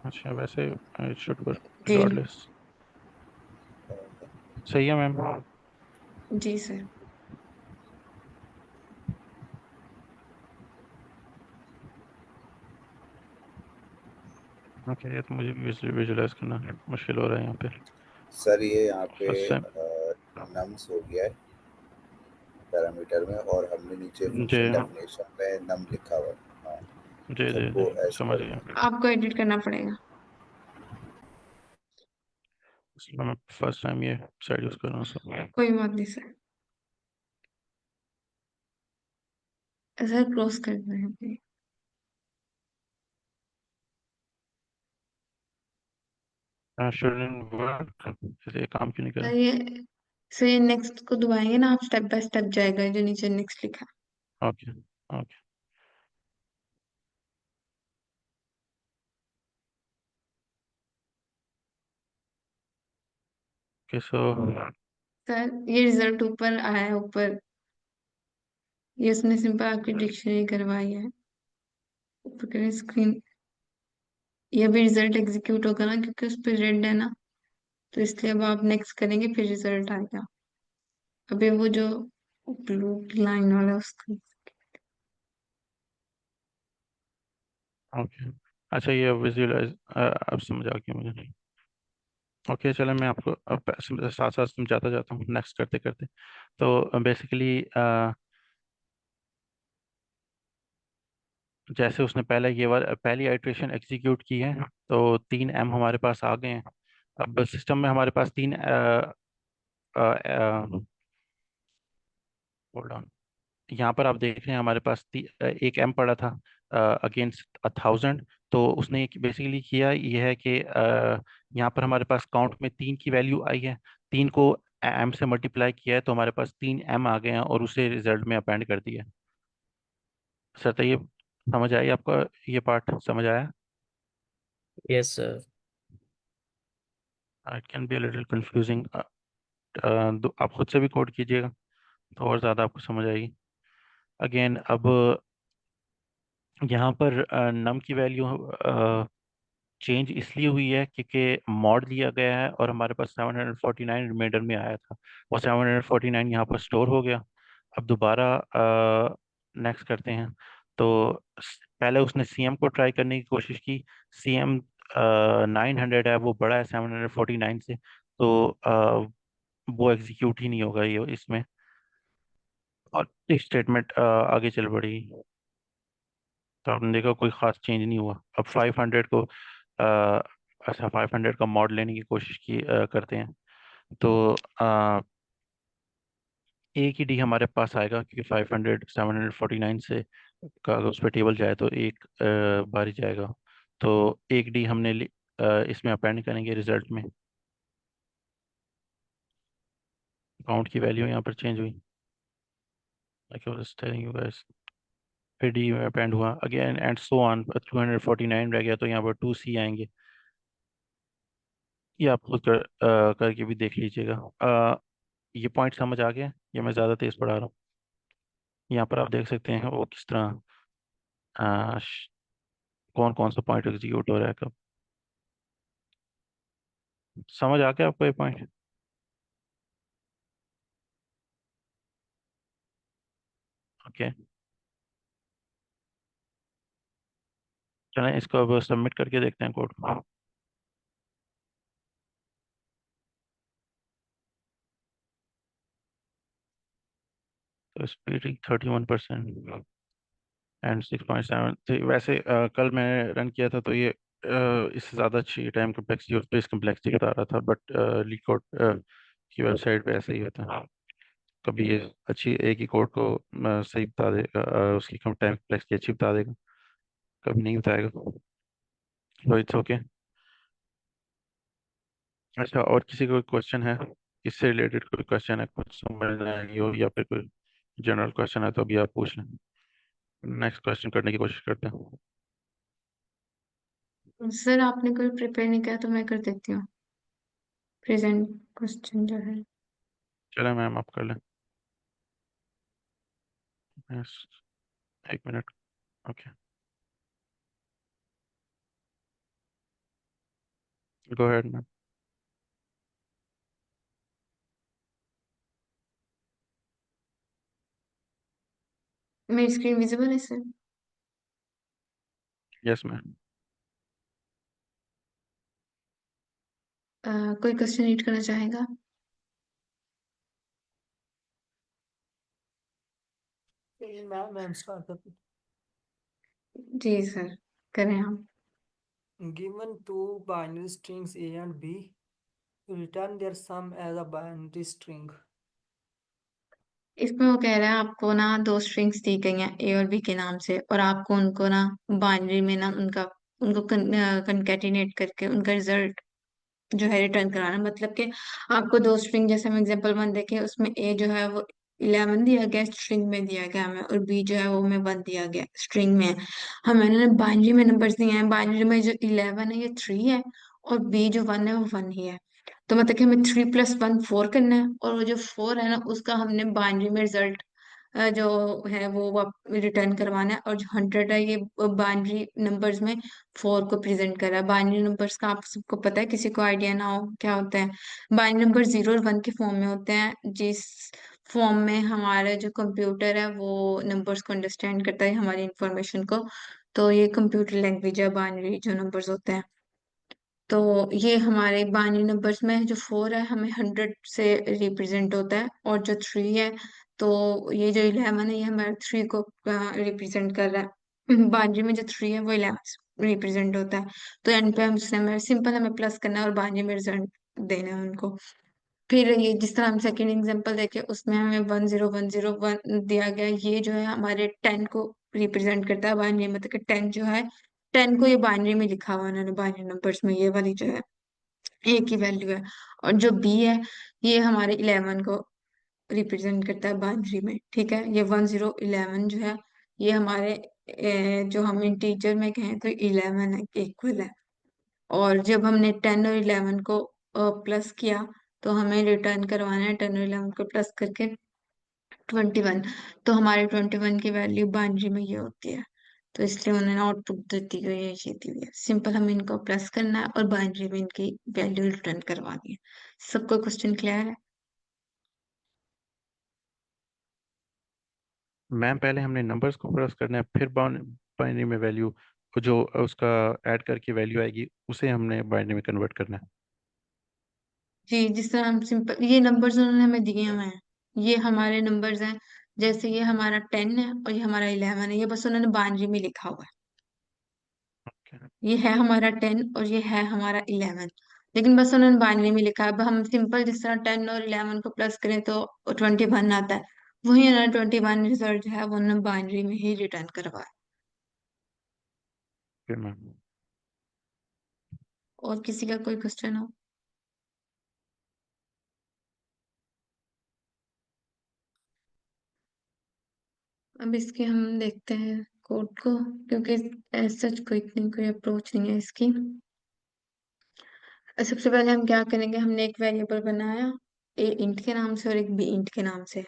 अच्छा, वैसे इट शुड वर्क जी। रिगार्डलेस। सही है मैम। जी सर। ओके, ये तो मुझे विजुलाइज करना मुश्किल हो रहा है यहाँ पे। सर ये यहाँ पे फर्स्ट टाइम। नम्स हो गया है पैरामीटर में, और हमने नीचे जी, फंक्शन डेफिनेशन में नम लिखा हुआ है। हाँ, जी, जी, जी, सबको एज समझ पर गया। आपको एडिट करना पड़ेगा। मैं फर्स्ट टाइम ये साइड यूज कर रहा हूँ सब। कोई बात नहीं सर, सर क्लोज कर दें। शुडंट वर्क, फिर ये काम क्यों नहीं कर सर रहा? ये सर ये नेक्स्ट को दबाएंगे ना आप, स्टेप बाय स्टेप जाएगा जो नीचे नेक्स्ट लिखा ओके। ओके। ओके, सो है। सर ये रिजल्ट ऊपर आया है, ऊपर ये उसने सिंपल आपकी डिक्शनरी करवाई है। ऊपर करें स्क्रीन, ये भी रिजल्ट एग्जीक्यूट होगा ना, क्योंकि उस पर रेड है ना, तो इसलिए अब आप नेक्स्ट करेंगे फिर रिजल्ट आएगा। अभी वो जो ब्लू लाइन वाला उसका। ओके। अच्छा, ये विजुअलाइज अब समझ आ गया मुझे। ओके, चलो मैं आपको अब साथ साथ समझाता जाता हूँ नेक्स्ट करते करते। तो बेसिकली जैसे उसने पहले ये वाला पहली आइट्रेशन एग्जीक्यूट की है, तो 3M हमारे पास आ गए हैं। अब सिस्टम में हमारे पास तीन होल्ड ऑन। यहाँ पर आप देख रहे हैं हमारे पास एक एम पड़ा था अगेंस्ट 1000। तो उसने बेसिकली किया ये है कि यहाँ पर हमारे पास काउंट में 3 की वैल्यू आई है। 3 को एम से मल्टीप्लाई किया है तो हमारे पास 3 एम आ गए हैं और उसे रिजल्ट में अपेंड कर दिया। सर तो ये समझ आई आपको? ये पार्ट समझ आया? Yes, sir. It can be a little confusing. आप खुद से भी कोड कीजिएगा तो और ज़्यादा आपको समझ आएगी। अगेन अब यहाँ पर नम की वैल्यू चेंज इसलिए हुई है क्योंकि मॉड लिया गया है और हमारे पास 749 रिमाइंडर में आया था। वो 749 यहाँ पर स्टोर हो गया। अब दोबारा नेक्स्ट करते हैं। तो पहले उसने सीएम को ट्राई करने की कोशिश की। सीएम 900 है, वो बड़ा है 749 से। तो वो एग्जीक्यूट ही नहीं होगा ये इसमें। और स्टेटमेंट आगे चल पड़ी। तो आपने देखा कोई खास चेंज नहीं हुआ। अब 500 को अच्छा 500 का मॉड लेने की कोशिश की करते हैं। तो एक ही डी हमारे पास आएगा क्योंकि 500 749 से का अगर उस पर टेबल जाए तो एक बार ही जाएगा। तो एक डी हमने इसमें अपेंड करेंगे रिजल्ट में। काउंट की वैल्यू यहाँ पर चेंज हुई। Like I was telling you guys, फिर डी में अपेंड हुआ अगेन एंड सो ऑन। 249 रह गया तो यहाँ पर 2C आएंगे। ये आप खुद करके भी देख लीजिएगा। ये पॉइंट समझ आ गया? ये मैं ज़्यादा तेज़ पढ़ा रहा हूँ। यहाँ पर आप देख सकते हैं वो किस तरह कौन कौन सा पॉइंट एग्जीक्यूट हो रहा है कब। समझ आ गया आपको ये पॉइंट? ओके, चलें इसको अब सबमिट करके देखते हैं कोड को। तो स्पीड 31% एंड 6.7 तो वैसे कल मैं रन किया था तो ये इससे ज़्यादा अच्छी टाइम कम्प्लेक्सिटी और स्पेस कम्प्लेक्सिटी बता रहा था। बट लीड कोड की वेबसाइट पे ऐसा ही होता है। कभी ये अच्छी एक ही कोड को सही बता देगा, उसकी टाइम कम्प्लेक्सिटी अच्छी बता देगा, कभी नहीं बताएगा। तो इट्स ओके। अच्छा, और किसी को क्वेश्चन है? इससे रिलेटेड कोई क्वेश्चन है, कुछ समझना है हो या फिर कोई जनरल क्वेश्चन है तो अभी आप पूछ लें। नेक्स्ट क्वेश्चन करने की कोशिश करते हैं। सर आपने कोई प्रिपेयर नहीं किया तो मैं कर देती हूँ प्रेजेंट क्वेश्चन जो है। चलें मैम आप कर लें। Yes, 1 minute. Okay, go ahead ma'am. मेरी स्क्रीन विजिबल है सर? Yes ma'am. कोई क्वेश्चन रीड करना चाहेगा? मैम स्टार्ट करते जी सर, करें हम। given two binary strings A and B, return their sum as a binary string. इसमें वो कह रहा है आपको ना दो स्ट्रिंग्स दी गई हैं ए और बी के नाम से, और आपको उनको ना बाइनरी में ना उनका उनको कंकेटिनेट करके उनका रिजल्ट जो है रिटर्न कराना। मतलब कि आपको दो स्ट्रिंग, जैसे हम एग्जांपल 1 देखें, उसमें ए जो है वो 11 दिया गया स्ट्रिंग में दिया गया हमें, और बी जो है वो में 1 दिया गया स्ट्रिंग में। हमें ना बाइनरी में नंबर्स दिए हैं। बाइनरी में जो 11 है ये 3 है, और बी जो 1 है वो 1 ही है। तो मतलब कि हमें 3 + 1 4 करना है, और वो जो 4 है ना उसका हमने बाइनरी में रिजल्ट जो है वो रिटर्न करवाना है। और जो 100 है ये बाइनरी नंबर्स में 4 को प्रेजेंट कर रहा है। बाइनरी नंबर्स का आप सबको पता है, किसी को आइडिया ना हो क्या होता है? बाइनरी नंबर 0 और 1 के फॉर्म में होते हैं, जिस फॉर्म में हमारा जो कंप्यूटर है वो नंबर्स को अंडरस्टैंड करता है, हमारी इंफॉर्मेशन को। तो ये कंप्यूटर लैंग्वेज है बाइनरी जो नंबर्स होते हैं। तो ये हमारे बाइनरी नंबर्स में जो 4 है हमें 100 से रिप्रेजेंट होता है, और जो 3 है, तो ये जो 11 है ये हमारे 3 को रिप्रेजेंट कर रहा है। बाइनरी में जो 3 है वो 11 रिप्रेजेंट होता है। तो एंड पे हम उसने हमें सिंपल हमें प्लस करना है और बाइनरी में रिजल्ट देना है उनको। फिर ये जिस तरह हम सेकेंड एग्जांपल देखे उसमें हमें 10101 दिया गया, ये जो है हमारे 10 को रिप्रेजेंट करता है बाइनरी, मतलब कि 10 जो है 10 को ये बाइनरी में लिखा हुआ है उन्होंने, बाइनरी नंबर्स में ये वाली जो है ए की वैल्यू है। और जो बी है ये हमारे 11 को रिप्रेजेंट करता है बाइनरी में, ठीक है। ये 1011 जो है ये हमारे जो हम इंटीजर में कहें तो 11 है, इक्वल है। और जब हमने 10 और 11 को प्लस किया तो हमें रिटर्न करवाना है 10 और 11 को प्लस करके 21। तो हमारे 21 की वैल्यू बाइनरी में ये होती है, तो इसलिए उन्होंने आउटपुट देती हुई ये दी हुई है। सिंपल हमें इनको प्लस करना है और बाइनरी में इनकी वैल्यू रिटर्न करवानी है। सबको क्वेश्चन क्लियर है? मैम पहले हमने नंबर्स को प्रेस करना है, फिर बाइनरी में वैल्यू जो उसका ऐड करके वैल्यू आएगी उसे हमने बाइनरी में कन्वर्ट करना है। जी, जिस तरह हम सिंपल ये नंबर्स उन्होंने हमें दिए हुए हैं, ये हमारे नंबर्स हैं। जैसे ये हमारा 10 है और ये हमारा 11 है, ये बस उन्होंने बाइनरी में लिखा हुआ है। Okay. ये है हमारा 10 और ये है हमारा 11, लेकिन बस उन्होंने बाइनरी में लिखा है। अब हम सिंपल जिस तरह 10 और 11 को प्लस करें तो 21 आता है, वही उन्होंने 21 रिजल्ट जो है वो उन्होंने बाइनरी में ही रिटर्न करवाया। फिर मैम और किसी का कोई क्वेश्चन हो? अब इसके हम देखते हैं कोड को, क्योंकि सच कोई अप्रोच नहीं है इसकी। सबसे पहले हम क्या करेंगे, हमने एक वेरिएबल बनाया ए इंट के नाम से और एक बी इंट के नाम से।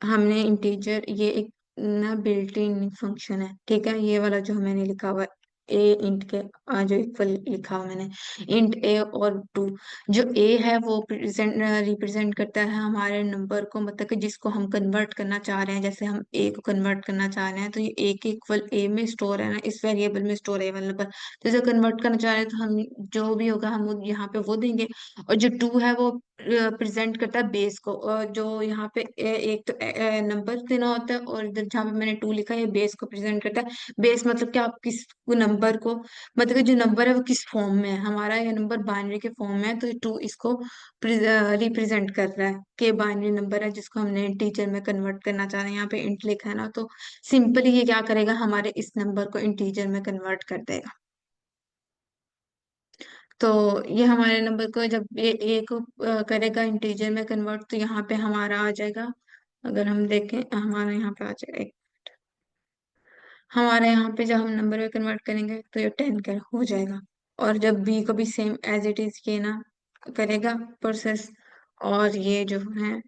हमने इंटीजर, ये एक ना बिल्ट इन फंक्शन है, ठीक है। ये वाला जो मैंने लिखा हुआ है ए इंट के जो इक्वल लिखा हुआ मैंने, इंट ए और 2। जो ए है वो रिप्रेजेंट करता है हमारे नंबर को, मतलब कि जिसको हम कन्वर्ट करना चाह रहे हैं। जैसे हम ए को कन्वर्ट करना चाह रहे हैं तो ये ए के इक्वल ए में स्टोर है ना, इस वेरिएबल में स्टोर है वाला नंबर। जैसे कन्वर्ट करना चाह रहे हैं तो हम जो भी होगा हम यहाँ पे वो देंगे। और जो 2 है वो प्रेजेंट करता है बेस को, और जो यहाँ पे एक तो नंबर देना होता है, और इधर जहाँ पे मैंने 2 लिखा है ये बेस को प्रेजेंट करता है। बेस मतलब कि आप किस नंबर को, मतलब कि जो नंबर है वो किस फॉर्म में है, हमारा ये नंबर बाइनरी के फॉर्म में है तो 2 इसको रिप्रेजेंट कर रहा है कि बाइनरी नंबर है जिसको हमने इंटीजर में कन्वर्ट करना चाह रहे हैं। यहाँ पे इंट लिखा है ना, तो सिंपली ये क्या करेगा, हमारे इस नंबर को इंटीजर में कन्वर्ट कर देगा। तो ये हमारे नंबर को जब ये ए को करेगा इंटीजर में कन्वर्ट, तो यहाँ पे हमारा आ जाएगा। अगर हम देखें हमारा यहाँ पे आ जाएगा, हमारे यहाँ पे जब हम नंबर में कन्वर्ट करेंगे तो ये 10 का हो जाएगा। और जब बी को भी सेम एज इट इज ये ना करेगा प्रोसेस, और ये जो है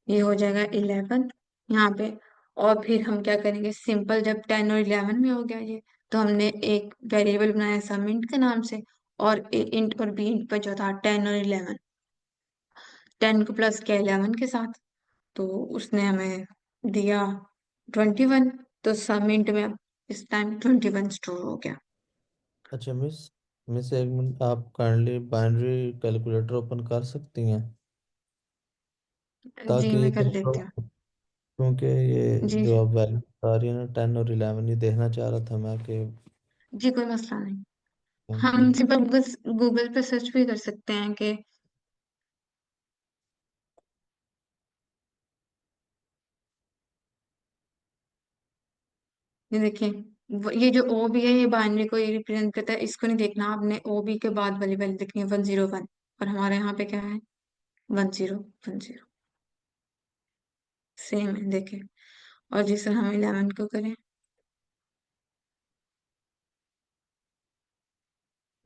ये हो जाएगा 11 यहाँ पे। और फिर हम क्या करेंगे, सिंपल जब 10 और 11 में हो गया ये, तो हमने एक वेरिएबल बनाया सम इंट के नाम से, और इंट और बी इंट पर जो था 10 और 11, 10 को प्लस किया 11 के साथ, तो उसने हमें दिया 21। तो सम इंट में अब इस टाइम 21 स्टोर हो गया। अच्छा मिस, एक मिनट, आप काइंडली बाइनरी कैलकुलेटर ओपन कर सकती हैं जी ताकि ये मैं कर थोड़ा, लेती हूँ। क्योंकि ये जी जो आप वैल्यू बता रही है ना 10 और 11, ये देखना चाह रहा था मैं कि जी, कोई मसला नहीं। Thank you. हम सिंपल गूगल पे सर्च भी कर सकते हैं कि ये देखिए, ये जो ओ बी है ये बाइनरी को ये रिप्रेजेंट करता है, इसको नहीं देखना आपने, ओ बी के बाद वाली वैल्यू देखनी है 101, और हमारे यहाँ पे क्या है 1010, सेम है देखें। और जिस हम 11 को करें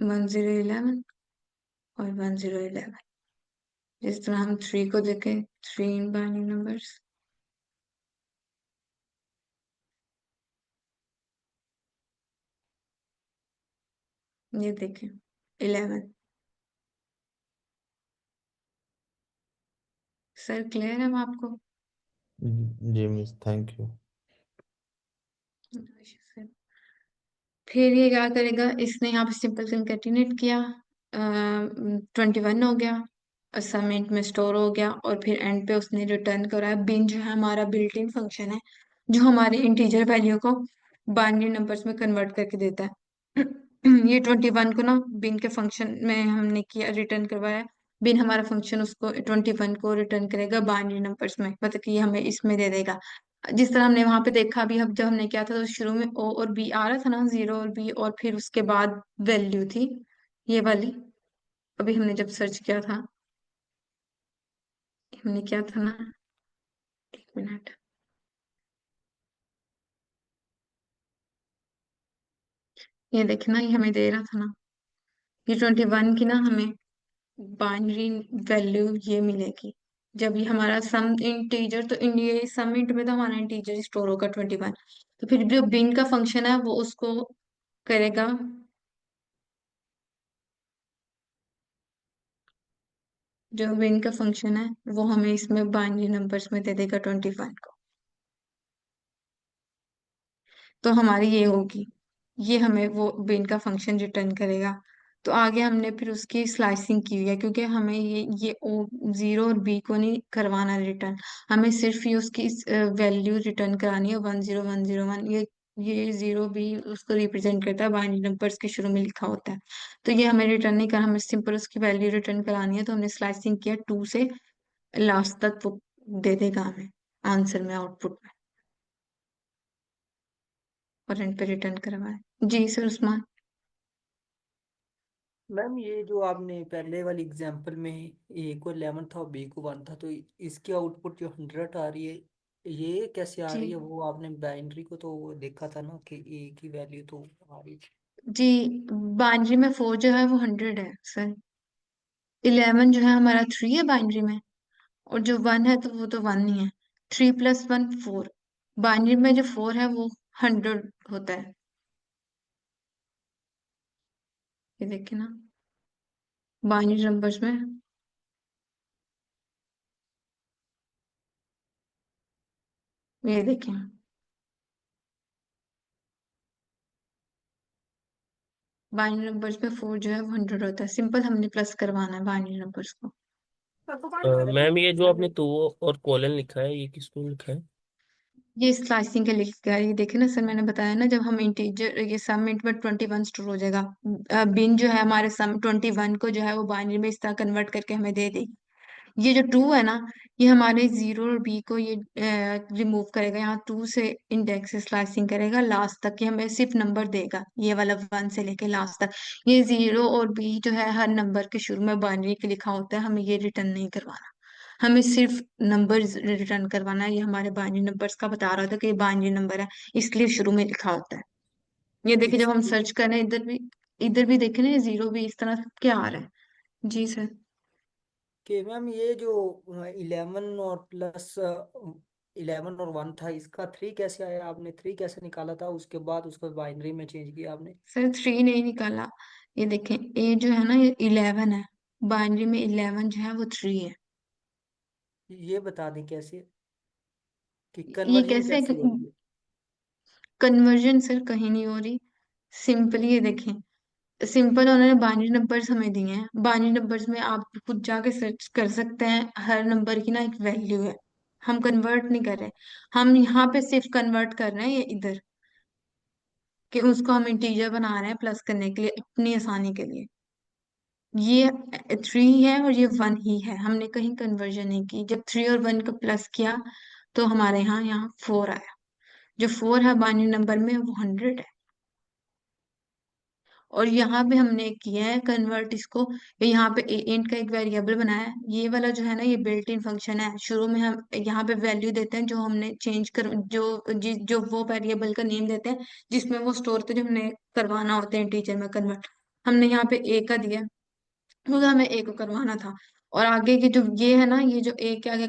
1011 और 1011, जिस तरह हम 3 को देखें 3 इन बाइनरी नंबर्स, ये देखें 11। सर क्लियर है हम आपको? जी मिस, थैंक यू। फिर ये क्या करेगा, इसने यहाँ पे सिंपल कंकेटिनेट किया, 21 हो गया, असाइनमेंट में स्टोर हो गया, और फिर एंड पे उसने रिटर्न कराया। बिन जो है हमारा बिल्ट इन फंक्शन है जो हमारे इंटीजर वैल्यू को बाइनरी नंबर्स में कन्वर्ट करके देता है। ये 21 को ना बिन के फंक्शन में हमने किया, रिटर्न करवाया, बिन हमारा फंक्शन उसको 21 को रिटर्न करेगा बाइनरी नंबर्स में, मतलब कि ये हमें इसमें दे देगा। जिस तरह हमने वहां पे देखा अभी, हम जब हमने किया था तो शुरू में ओ और बी आ रहा था ना, 0 और बी, और फिर उसके बाद वैल्यू थी ये वाली। अभी हमने जब सर्च किया था, हमने किया था ना, 1 मिनट, ये देखना, ये हमें दे रहा था ना, ये 21 की ना हमें बाइनरी वैल्यू ये मिलेगी जब ये हमारा सम इंटीजर, तो ये सम इंट में तो हमारा इंटीजर स्टोर होगा 21। तो फिर जो बिन का फंक्शन है वो उसको करेगा, जो बिन का फंक्शन है वो हमें इसमें बाइनरी नंबर्स में दे देगा 21 को। तो हमारी ये होगी, ये हमें वो बिन का फंक्शन रिटर्न करेगा। तो आगे हमने फिर उसकी स्लाइसिंग की हुई है, क्योंकि हमें ये ओ 0 और बी को नहीं करवाना रिटर्न, हमें सिर्फ ये उसकी वैल्यू रिटर्न करानी है 10101। ये 0 भी उसको रिप्रेजेंट करता है, बाइनरी नंबर्स के शुरू में लिखा होता है। तो ये हमें रिटर्न नहीं करना, हमें सिंपल उसकी वैल्यू रिटर्न करानी है। तो हमने स्लाइसिंग किया 2 से लास्ट तक, वो दे देगा हमें आंसर में, आउटपुट में, और एंड पे रिटर्न करवाए। जी सर उस्मान। मैम ये जो आपने पहले वाली एग्जांपल में ए को 11 था और बी को 1 था, तो इसकी आउटपुट जो 100 आ रही है, ये कैसे आ जी रही है? वो आपने बाइनरी को तो देखा था ना कि ए की वैल्यू तो आ रही थी। जी, बाइनरी में 4 जो है वो 100 है सर। 11 जो है हमारा 3 है बाइनरी में, और जो 1 है तो वो तो 1 ही है। 3 + 1 4, बाइनरी में जो 4 है वो 100 होता है। ये देखिए ना, बाइनरी नंबर्स में, ये देखें, बाइनरी नंबर्स में 4 जो है वो 100 होता है। सिंपल हमने प्लस करवाना है बाइनरी नंबर्स को। मैम ये जो आपने तो और कॉलन लिखा है, ये किसको लिखा है? ये स्लाइसिंग के लिए क्या है, ये देखे ना सर, मैंने बताया ना, जब हम इंटीजर, ये सम इंट में 21 स्टोर हो जाएगा, बिन जो है हमारे सम 21 को जो है वो बाइनरी में इस तरह कन्वर्ट करके हमें दे देगी। ये जो 2 है ना, ये हमारे 0 और बी को ये रिमूव करेगा, यहाँ 2 से इंडेक्स से स्लाइसिंग करेगा लास्ट तक, ये हमें सिर्फ नंबर देगा, ये वाला 1 से लेके लास्ट तक। ये 0 और बी जो है हर नंबर के शुरू में बाइनरी के लिखा होता है, हमें ये रिटर्न नहीं करवाना, हमें सिर्फ नंबर रिटर्न करवाना है। ये हमारे बाइनरी नंबर्स का बता रहा था कि ये बाइनरी नंबर है, इसलिए शुरू में लिखा होता है। ये देखिए, जब हम इसके सर्च कर रहे हैं, इधर भी देखे ना, 0 भी इस तरह क्या आ रहा है। जी सर। कि मैम ये जो 11 और प्लस 11 और 1 था, इसका 3 कैसे आया? आपने 3 कैसे निकाला था? उसके बाद उसको बाइनरी में चेंज किया आपने? सर 3 नहीं निकाला, ये देखें, ए जो है ना ये 11 है, बाइनरी में 11 जो है वो 3 है। ये बता दें कैसे, कि ये कन्वर्जन कैसे है कि कैसे हो रही है? कन्वर्जन सर कहीं नहीं हो रही, सिंपली ये देखें, सिंपल उन्होंने बाइनरी नंबर्स हमें दिए हैं, बाइनरी नंबर्स में आप खुद जाके सर्च कर सकते हैं, हर नंबर की ना एक वैल्यू है, हम कन्वर्ट नहीं कर रहे, हम यहाँ पे सिर्फ कन्वर्ट कर रहे हैं ये इधर, कि उसको हम इंटीजर बना रहे हैं प्लस करने के लिए अपनी आसानी के लिए। ये 3 है और ये 1 ही है, हमने कहीं कन्वर्जन नहीं की। जब 3 और 1 का प्लस किया तो हमारे यहाँ 4 आया, जो 4 है बाइनरी नंबर में वो 100 है। और यहाँ पे हमने किया है कन्वर्ट इसको, यहाँ पे इंट का एक वेरिएबल बनाया है, ये वाला जो है ना ये बिल्ट इन फंक्शन है, शुरू में हम यहाँ पे वैल्यू देते हैं जो हमने चेंज कर, जो वो वेरिएबल का नेम देते हैं जिसमें वो स्टोर थे, जो हमने करवाना होते हैं टीचर में कन्वर्ट। हमने यहाँ पे ए का दिया, क्योंकि हमें ए को करवाना था। और आगे की जो ये है ना, ये जो ए के आगे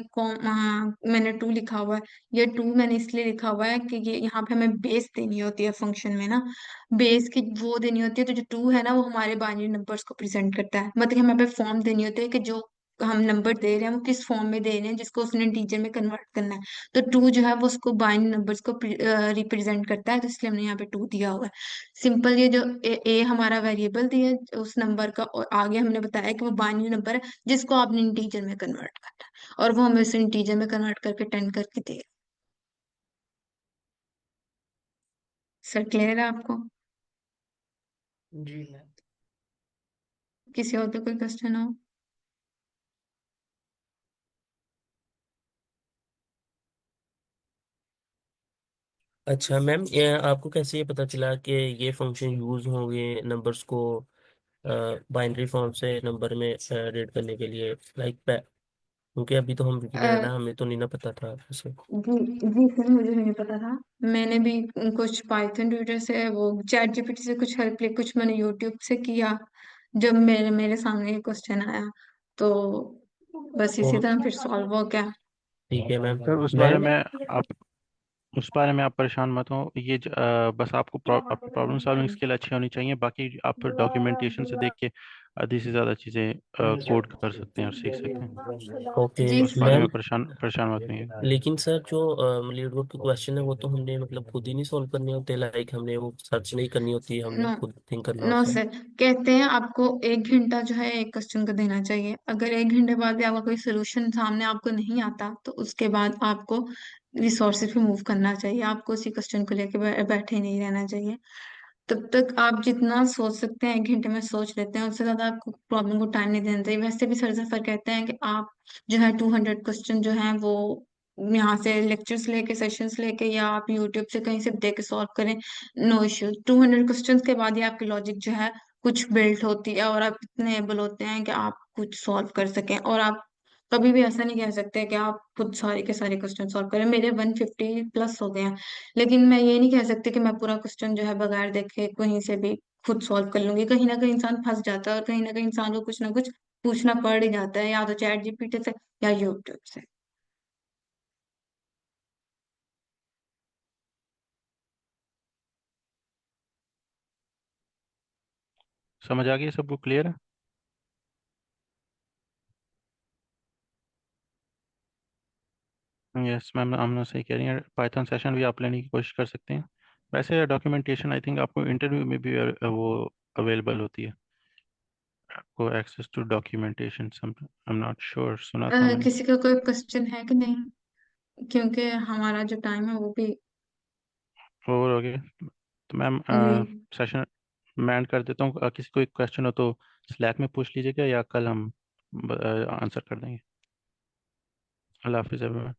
मैंने 2 लिखा हुआ है, ये 2 मैंने इसलिए लिखा हुआ है कि ये यहाँ पे हमें बेस देनी होती है फंक्शन में ना, बेस की वो देनी होती है। तो जो 2 है ना वो हमारे बाइनरी नंबर्स को प्रेजेंट करता है, मतलब हमें पे फॉर्म देनी होती है कि जो हम नंबर दे रहे हैं वो किस फॉर्म में दे रहे हैं जिसको उसने इंटीजर में कन्वर्ट करना है। तो 2 जो है वो उसको बाइनरी नंबर्स को रिप्रेजेंट करता है, तो इसलिए हमने यहाँ पे 2 दिया हुआ है। सिंपल, ये जो ए हमारा वेरिएबल दिया है उस नंबर का, और आगे हमने बताया कि वो बाइनरी नंबर है जिसको आपने इंटीजर में कन्वर्ट करना है, और वो हमें उसे इंटीजर में कन्वर्ट करके 10 करके दे। सर क्लियर है आपको? जी मैम। किसी और पे कोई क्वेश्चन हो? अच्छा मैम, ये आपको कैसे ये पता चला कि ये फंक्शन यूज होंगे नंबर्स को बाइनरी फॉर्म से नंबर में रीड करने के लिए, लाइक क्योंकि अभी तो हम बिगिनर है अ, ना, हमें तो नहीं ना पता था उसे। जी सर, मुझे नहीं पता था। मैंने भी कुछ पाइथन ट्यूटर से, वो चैट जीपीटी से कुछ हेल्प ली, कुछ मैंने यूट्यूब से किया। जब मेरे सामने ये क्वेश्चन आया तो बस ओ इसी तरह फिर सॉल्व हो गया। ठीक है मैम। सर उस बारे मैम में आप उस बारे में आप परेशान मत हो। ये बस आपको आपकी प्रॉब्लम सॉल्विंग स्किल अच्छी होनी चाहिए। बाकी आप डॉक्यूमेंटेशन से देख के आधी से ज़्यादा चीज़ें कोड कर सकते हैं और सीख सकते हैं। ओके जी उस बारे में मैम। सर। परेशान मत होइए। लेकिन सर जो लीड वर्क के क्वेश्चन है वो तो हमने मतलब खुद ही नहीं सॉल्व करने होते, लाइक हमने वो सर्च नहीं करनी होती है, हमने नो, खुद थिंक करना नो होता है। सर। कहते हैं आपको 1 घंटा जो है एक क्वेश्चन को देना चाहिए। अगर 1 घंटे बाद भी आपका कोई सोल्यूशन सामने आपको नहीं आता तो उसके बाद आपको रिसोर्सेज पे मूव करना चाहिए। आपको उसी क्वेश्चन को लेके बैठे नहीं रहना चाहिए। तब तक आप जितना सोच सकते हैं 1 घंटे में सोच लेते हैं, उससे ज्यादा आपको प्रॉब्लम को टाइम नहीं देना चाहिए। वैसे भी सर सर कहते हैं कि आप जो है 200 क्वेश्चन जो है वो यहाँ से लेक्चर्स लेके, सेशंस लेके, या आप यूट्यूब से कहीं से देख के सॉल्व करें। No issue. 200 क्वेश्चन के बाद ही आपकी लॉजिक जो है कुछ बिल्ड होती है और आप इतने एबल होते हैं कि आप कुछ सॉल्व कर सकें। और आप कभी भी ऐसा नहीं कह सकते कि आप खुद सारे के सारे क्वेश्चन सॉल्व करें। मेरे 150 प्लस हो गए हैं, लेकिन मैं ये नहीं कह सकती कि मैं पूरा क्वेश्चन जो है बगैर देखे कहीं से भी खुद सॉल्व कर लूंगी। कहीं ना कहीं इंसान फंस जाता है और कहीं ना कहीं इंसान को कुछ ना कुछ पूछना पड़ ही जाता है, या तो चैट जीपीटी से या यूट्यूब से। समझ आ गई सबको? क्लियर है? यस मैम, हम सही कह रही हैं। पाइथन सेशन भी आप लेने की कोशिश कर सकते हैं। वैसे डॉक्यूमेंटेशन आई थिंक आपको इंटरव्यू में भी वो अवेलेबल होती है, आपको access to documentation some. I am not sure, सुना था मैंने। किसी का कोई क्वेश्चन है कि नहीं? क्योंकि हमारा जो टाइम है वो भी। ओवर हो गया तो मैम जी। सेशन मैं एंड कर देता हूँ। किसी कोई क्वेश्चन हो तो स्लैक में पूछ लीजिएगा या कल हम आंसर कर देंगे। अल्लाह हाफिज़ एवरीवन।